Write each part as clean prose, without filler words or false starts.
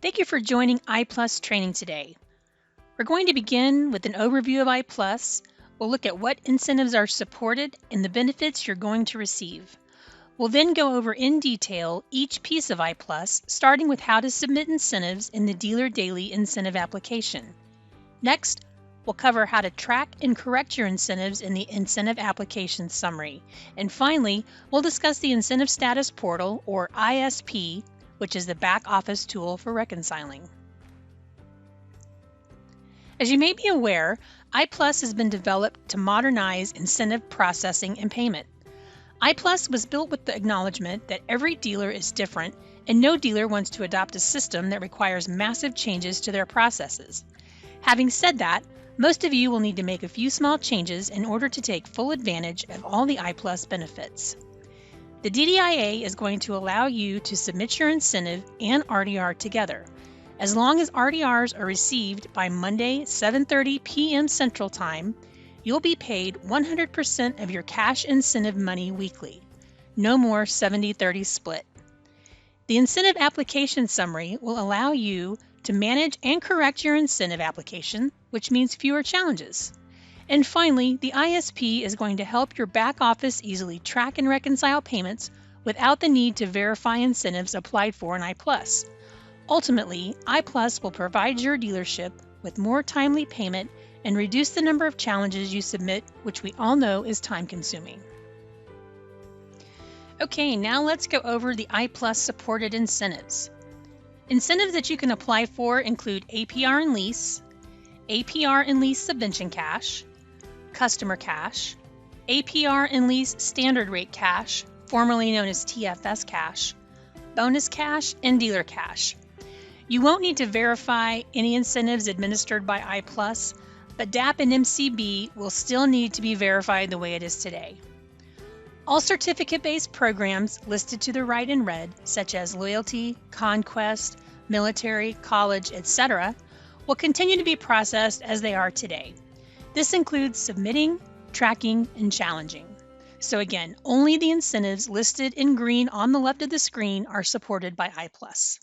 Thank you for joining iPlus training today. We're going to begin with an overview of iPlus. We'll look at what incentives are supported and the benefits you're going to receive. We'll then go over in detail each piece of iPlus, starting with how to submit incentives in the Dealer Daily incentive application. Next, we'll cover how to track and correct your incentives in the incentive application summary. And finally, we'll discuss the Incentive Status Portal, or ISP, which is the back office tool for reconciling. As you may be aware, iPlus has been developed to modernize incentive processing and payment. iPlus was built with the acknowledgement that every dealer is different and no dealer wants to adopt a system that requires massive changes to their processes. Having said that, most of you will need to make a few small changes in order to take full advantage of all the iPlus benefits. The DDIA is going to allow you to submit your incentive and RDR together. As long as RDRs are received by Monday, 7:30 p.m. Central Time, you'll be paid 100% of your cash incentive money weekly. No more 70-30 split. The incentive application summary will allow you to manage and correct your incentive application, which means fewer challenges. And finally, the ISP is going to help your back office easily track and reconcile payments without the need to verify incentives applied for in iPlus. Ultimately, iPlus will provide your dealership with more timely payment and reduce the number of challenges you submit, which we all know is time-consuming. Okay, now let's go over the iPlus supported incentives. Incentives that you can apply for include APR and lease, APR and lease subvention cash, customer cash, APR and lease standard rate cash, formerly known as TFS cash, bonus cash, and dealer cash. You won't need to verify any incentives administered by iPlus, but DAP and MCB will still need to be verified the way it is today. All certificate-based programs listed to the right in red, such as loyalty, conquest, military, college, etc., will continue to be processed as they are today. This includes submitting, tracking, and challenging. So again, only the incentives listed in green on the left of the screen are supported by iPlus.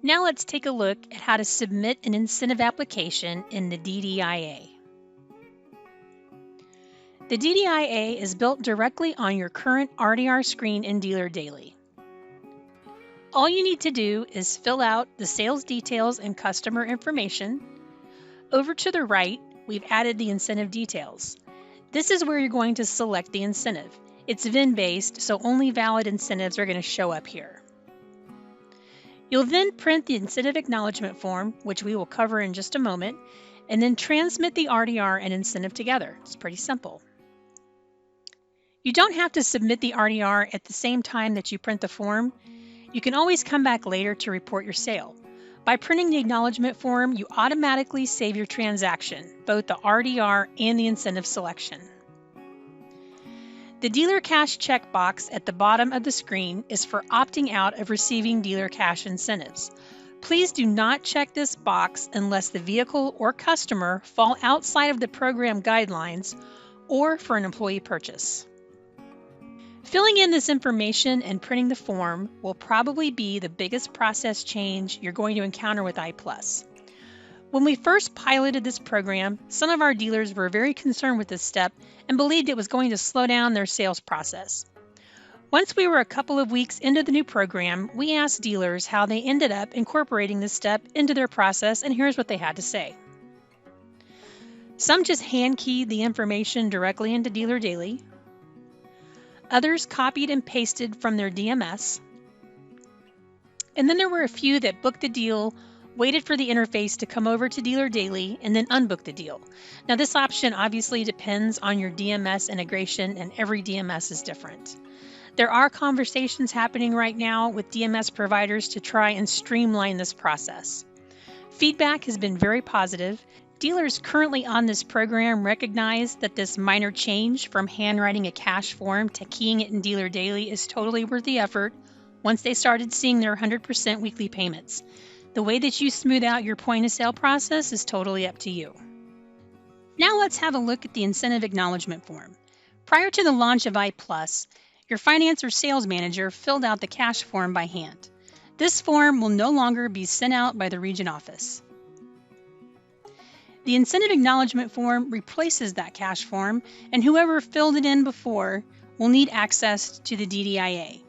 Now let's take a look at how to submit an incentive application in the DDIA. The DDIA is built directly on your current RDR screen in Dealer Daily. All you need to do is fill out the sales details and customer information. Over to the right, we've added the incentive details. This is where you're going to select the incentive. It's VIN-based, so only valid incentives are going to show up here. You'll then print the incentive acknowledgement form, which we will cover in just a moment, and then transmit the RDR and incentive together. It's pretty simple. You don't have to submit the RDR at the same time that you print the form. You can always come back later to report your sale. By printing the acknowledgement form, you automatically save your transaction, both the RDR and the incentive selection. The dealer cash checkbox at the bottom of the screen is for opting out of receiving dealer cash incentives. Please do not check this box unless the vehicle or customer fall outside of the program guidelines or for an employee purchase. Filling in this information and printing the form will probably be the biggest process change you're going to encounter with iPlus. When we first piloted this program, some of our dealers were very concerned with this step and believed it was going to slow down their sales process. Once we were a couple of weeks into the new program, we asked dealers how they ended up incorporating this step into their process, and here's what they had to say. Some just hand-keyed the information directly into Dealer Daily. Others copied and pasted from their DMS. And then there were a few that booked the deal, waited for the interface to come over to Dealer Daily, and then unbooked the deal. Now this option obviously depends on your DMS integration, and every DMS is different. There are conversations happening right now with DMS providers to try and streamline this process. Feedback has been very positive. Dealers currently on this program recognize that this minor change from handwriting a cash form to keying it in Dealer Daily is totally worth the effort once they started seeing their 100% weekly payments. The way that you smooth out your point-of-sale process is totally up to you. Now let's have a look at the incentive acknowledgement form. Prior to the launch of iPlus, your finance or sales manager filled out the cash form by hand. This form will no longer be sent out by the region office. The incentive acknowledgement form replaces that cash form, and whoever filled it in before will need access to the DDIA.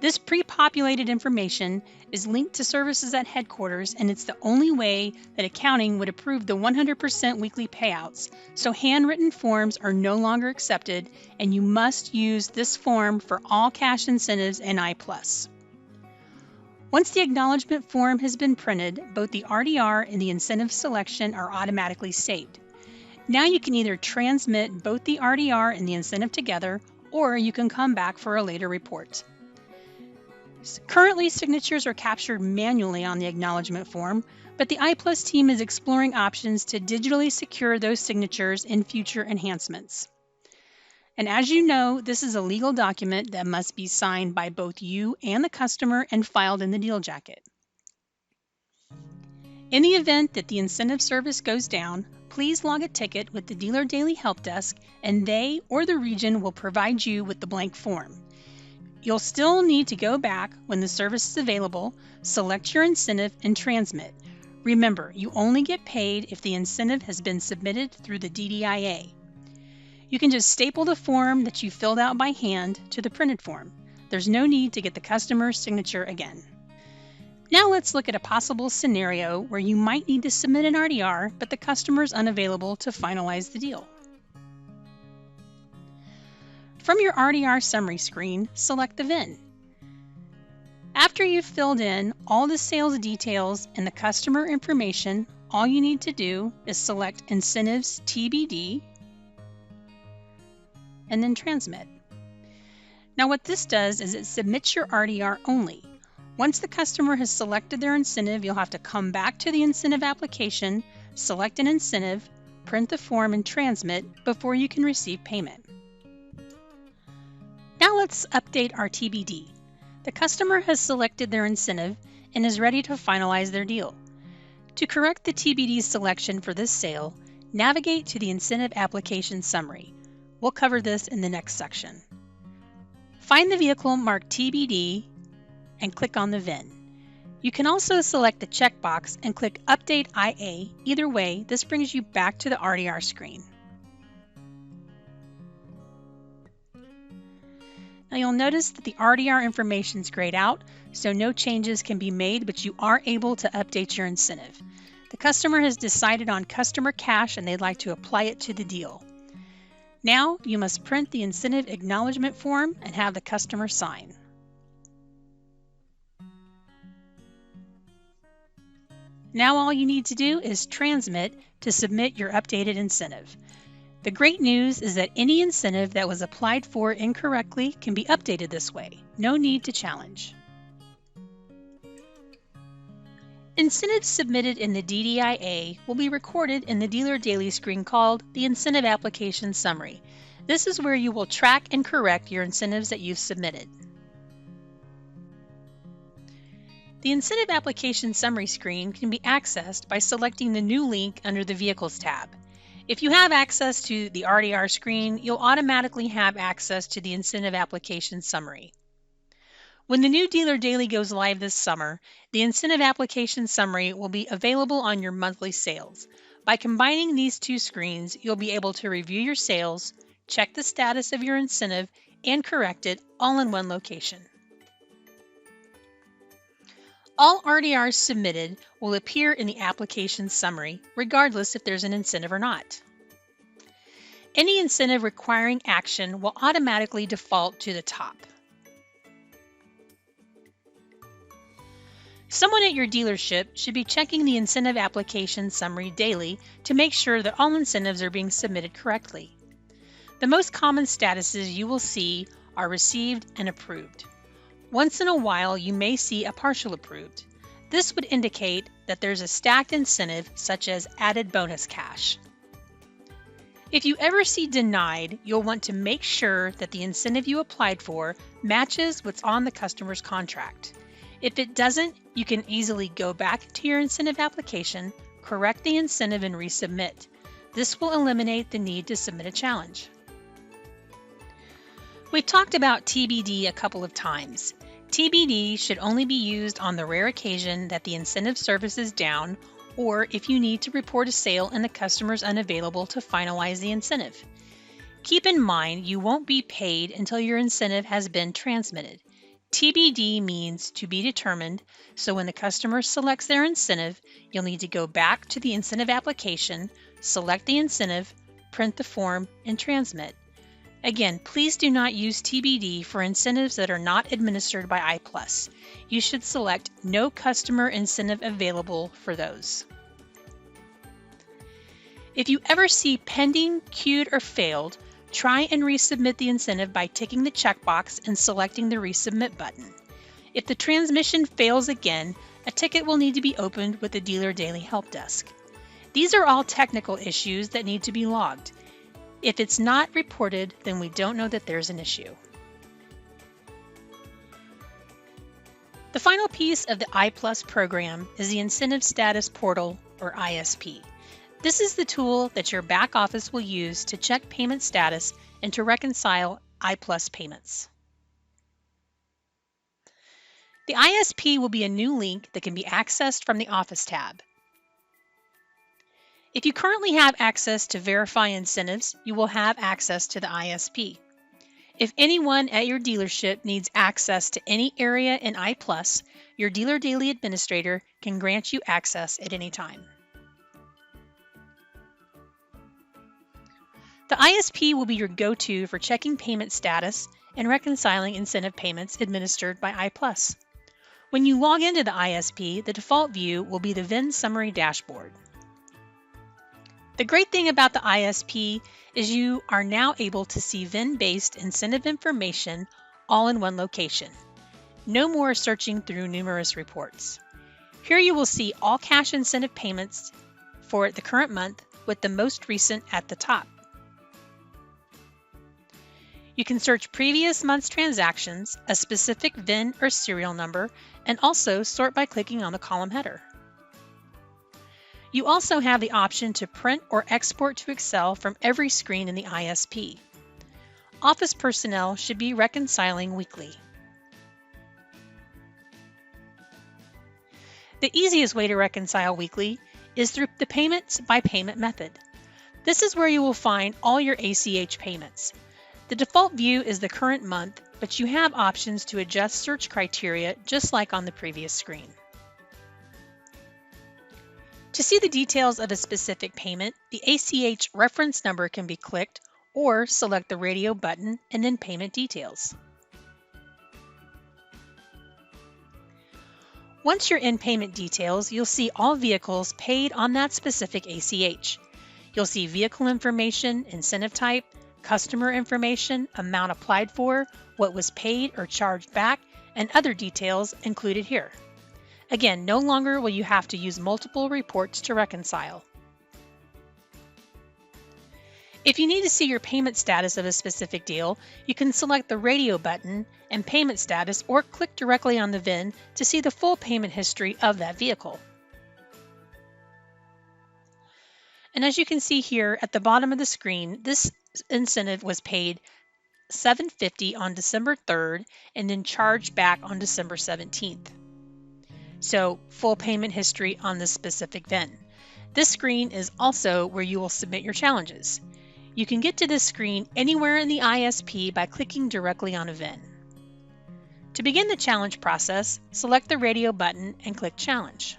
This pre-populated information is linked to services at headquarters, and it's the only way that accounting would approve the 100% weekly payouts, so handwritten forms are no longer accepted, and you must use this form for all cash incentives and iPlus. Once the acknowledgement form has been printed, both the RDR and the incentive selection are automatically saved. Now you can either transmit both the RDR and the incentive together, or you can come back for a later report. Currently, signatures are captured manually on the acknowledgement form, but the iPlus team is exploring options to digitally secure those signatures in future enhancements. And as you know, this is a legal document that must be signed by both you and the customer and filed in the deal jacket. In the event that the incentive service goes down, please log a ticket with the Dealer Daily Help Desk, and they or the region will provide you with the blank form. You'll still need to go back when the service is available, select your incentive, and transmit. Remember, you only get paid if the incentive has been submitted through the DDIA. You can just staple the form that you filled out by hand to the printed form. There's no need to get the customer's signature again. Now let's look at a possible scenario where you might need to submit an RDR, but the customer is unavailable to finalize the deal. From your RDR summary screen, select the VIN. After you've filled in all the sales details and the customer information, all you need to do is select Incentives TBD and then transmit. Now what this does is it submits your RDR only. Once the customer has selected their incentive, you'll have to come back to the incentive application, select an incentive, print the form, and transmit before you can receive payment. Now let's update our TBD. The customer has selected their incentive and is ready to finalize their deal. To correct the TBD selection for this sale, navigate to the incentive application summary. We'll cover this in the next section. Find the vehicle marked TBD and click on the VIN. You can also select the checkbox and click Update IA. Either way, this brings you back to the RDR screen. Now you'll notice that the RDR information is grayed out, so no changes can be made, but you are able to update your incentive. The customer has decided on customer cash and they'd like to apply it to the deal. Now you must print the incentive acknowledgement form and have the customer sign. Now all you need to do is transmit to submit your updated incentive. The great news is that any incentive that was applied for incorrectly can be updated this way. No need to challenge. Incentives submitted in the DDIA will be recorded in the Dealer Daily screen called the Incentive Application Summary. This is where you will track and correct your incentives that you've submitted. The Incentive Application Summary screen can be accessed by selecting the new link under the Vehicles tab. If you have access to the RDR screen, you'll automatically have access to the Incentive Application Summary. When the new Dealer Daily goes live this summer, the Incentive Application Summary will be available on your monthly sales. By combining these two screens, you'll be able to review your sales, check the status of your incentive, and correct it all in one location. All RDRs submitted will appear in the application summary, regardless if there's an incentive or not. Any incentive requiring action will automatically default to the top. Someone at your dealership should be checking the incentive application summary daily to make sure that all incentives are being submitted correctly. The most common statuses you will see are received and approved. Once in a while, you may see a partial approved. This would indicate that there's a stacked incentive, such as added bonus cash. If you ever see denied, you'll want to make sure that the incentive you applied for matches what's on the customer's contract. If it doesn't, you can easily go back to your incentive application, correct the incentive, and resubmit. This will eliminate the need to submit a challenge. We've talked about TBD a couple of times. TBD should only be used on the rare occasion that the incentive service is down, or if you need to report a sale and the customer is unavailable to finalize the incentive. Keep in mind you won't be paid until your incentive has been transmitted. TBD means to be determined, so when the customer selects their incentive, you'll need to go back to the incentive application, select the incentive, print the form, and transmit. Again, please do not use TBD for incentives that are not administered by iPlus. You should select No Customer Incentive Available for those. If you ever see pending, queued, or failed, try and resubmit the incentive by ticking the checkbox and selecting the Resubmit button. If the transmission fails again, a ticket will need to be opened with the Dealer Daily Help Desk. These are all technical issues that need to be logged. If it's not reported, then we don't know that there's an issue. The final piece of the iPlus program is the Incentive Status Portal, or ISP. This is the tool that your back office will use to check payment status and to reconcile iPlus payments. The ISP will be a new link that can be accessed from the Office tab. If you currently have access to Verify Incentives, you will have access to the ISP. If anyone at your dealership needs access to any area in iPlus, your Dealer Daily Administrator can grant you access at any time. The ISP will be your go-to for checking payment status and reconciling incentive payments administered by iPlus. When you log into the ISP, the default view will be the VIN Summary Dashboard. The great thing about the ISP is you are now able to see VIN-based incentive information all in one location. No more searching through numerous reports. Here you will see all cash incentive payments for the current month with the most recent at the top. You can search previous month's transactions, a specific VIN or serial number, and also sort by clicking on the column header. You also have the option to print or export to Excel from every screen in the ISP. Office personnel should be reconciling weekly. The easiest way to reconcile weekly is through the payments by payment method. This is where you will find all your ACH payments. The default view is the current month, but you have options to adjust search criteria just like on the previous screen. To see the details of a specific payment, the ACH reference number can be clicked or select the radio button and then Payment Details. Once you're in Payment Details, you'll see all vehicles paid on that specific ACH. You'll see vehicle information, incentive type, customer information, amount applied for, what was paid or charged back, and other details included here. Again, no longer will you have to use multiple reports to reconcile. If you need to see your payment status of a specific deal, you can select the radio button and Payment Status or click directly on the VIN to see the full payment history of that vehicle. And as you can see here at the bottom of the screen, this incentive was paid $750 on December 3rd and then charged back on December 17th. So full payment history on this specific VIN. This screen is also where you will submit your challenges. You can get to this screen anywhere in the ISP by clicking directly on a VIN. To begin the challenge process, select the radio button and click Challenge.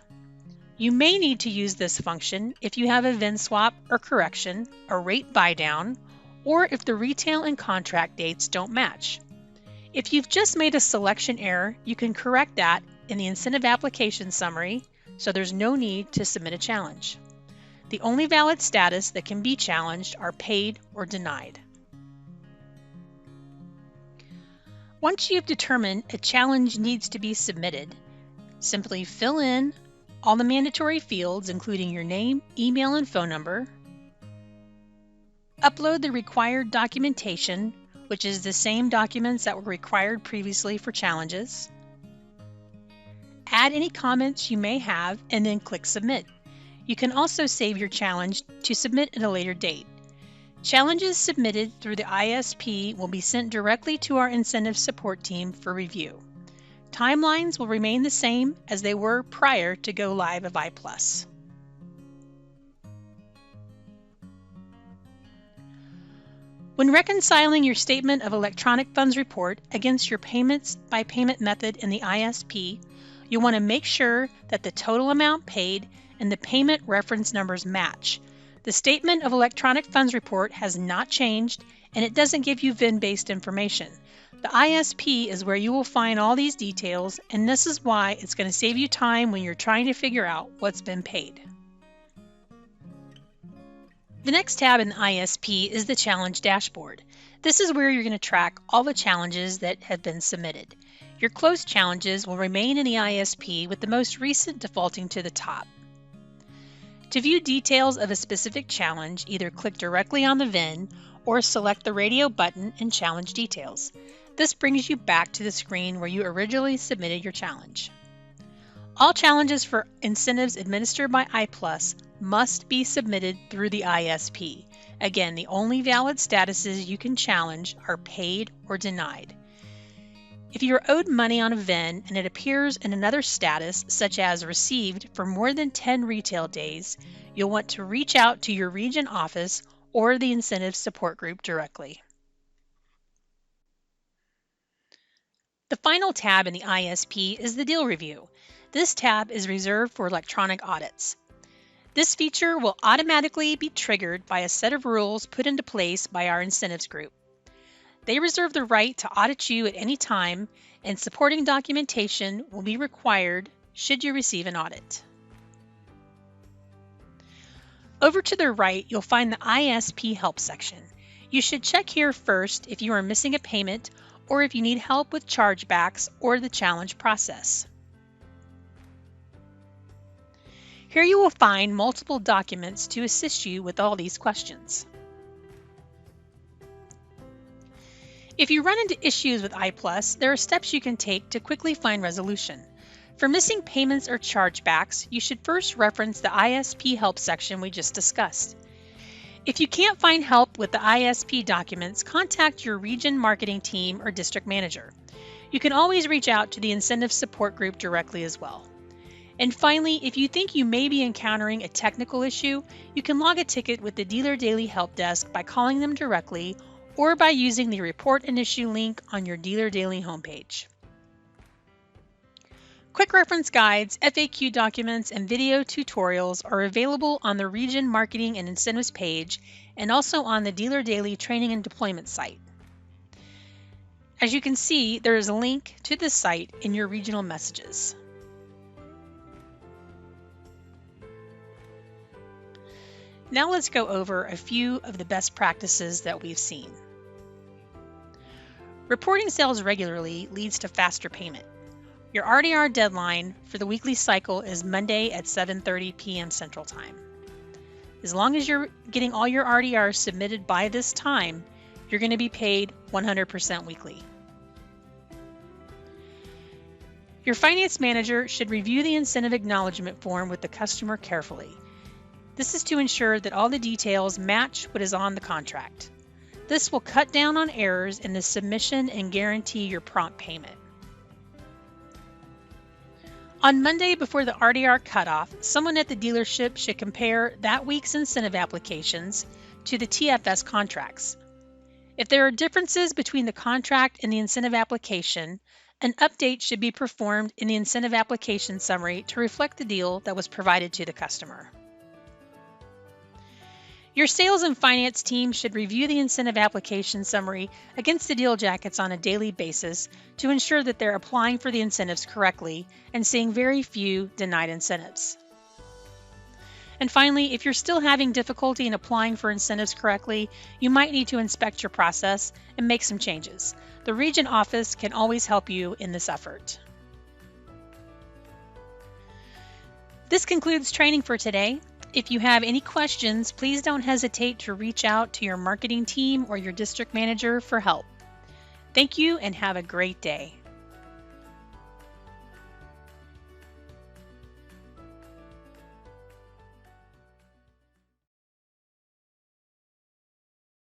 You may need to use this function if you have a VIN swap or correction, a rate buy down, or if the retail and contract dates don't match. If you've just made a selection error, you can correct that in the incentive application summary, so there's no need to submit a challenge. The only valid status that can be challenged are paid or denied. Once you've determined a challenge needs to be submitted, simply fill in all the mandatory fields, including your name, email, and phone number, upload the required documentation, which is the same documents that were required previously for challenges, add any comments you may have, and then click Submit. You can also save your challenge to submit at a later date. Challenges submitted through the ISP will be sent directly to our incentive support team for review. Timelines will remain the same as they were prior to go live of iPlus. When reconciling your Statement of Electronic Funds report against your payments by payment method in the ISP, you'll want to make sure that the total amount paid and the payment reference numbers match. The Statement of Electronic Funds report has not changed, and it doesn't give you VIN-based information. The ISP is where you will find all these details, and this is why it's going to save you time when you're trying to figure out what's been paid. The next tab in the ISP is the Challenge Dashboard. This is where you're going to track all the challenges that have been submitted. Your closed challenges will remain in the ISP with the most recent defaulting to the top. To view details of a specific challenge, either click directly on the VIN or select the radio button and Challenge Details. This brings you back to the screen where you originally submitted your challenge. All challenges for incentives administered by iPlus must be submitted through the ISP. Again, the only valid statuses you can challenge are paid or denied. If you are owed money on a VIN and it appears in another status, such as received for more than 10 retail days, you'll want to reach out to your region office or the incentive support group directly. The final tab in the ISP is the Deal Review. This tab is reserved for electronic audits. This feature will automatically be triggered by a set of rules put into place by our incentives group. They reserve the right to audit you at any time, and supporting documentation will be required should you receive an audit. Over to the right, you'll find the ISP Help section. You should check here first if you are missing a payment or if you need help with chargebacks or the challenge process. Here you will find multiple documents to assist you with all these questions. If you run into issues with iPlus, there are steps you can take to quickly find resolution. For missing payments or chargebacks, you should first reference the ISP Help section we just discussed. If you can't find help with the ISP documents, contact your region marketing team or district manager. You can always reach out to the incentive support group directly as well. And finally, if you think you may be encountering a technical issue, you can log a ticket with the Dealer Daily Help Desk by calling them directly or by using the Report an Issue link on your Dealer Daily homepage. Quick reference guides, FAQ documents, and video tutorials are available on the Region Marketing and Incentives page and also on the Dealer Daily Training and Deployment site. As you can see, there is a link to this site in your regional messages. Now let's go over a few of the best practices that we've seen. Reporting sales regularly leads to faster payment. Your RDR deadline for the weekly cycle is Monday at 7:30 p.m. Central Time. As long as you're getting all your RDRs submitted by this time, you're going to be paid 100% weekly. Your finance manager should review the incentive acknowledgement form with the customer carefully. This is to ensure that all the details match what is on the contract. This will cut down on errors in the submission and guarantee your prompt payment. On Monday before the RDR cutoff, someone at the dealership should compare that week's incentive applications to the TFS contracts. If there are differences between the contract and the incentive application, an update should be performed in the incentive application summary to reflect the deal that was provided to the customer. Your sales and finance team should review the incentive application summary against the deal jackets on a daily basis to ensure that they're applying for the incentives correctly and seeing very few denied incentives. And finally, if you're still having difficulty in applying for incentives correctly, you might need to inspect your process and make some changes. The region office can always help you in this effort. This concludes training for today. If you have any questions, please don't hesitate to reach out to your marketing team or your district manager for help. Thank you and have a great day.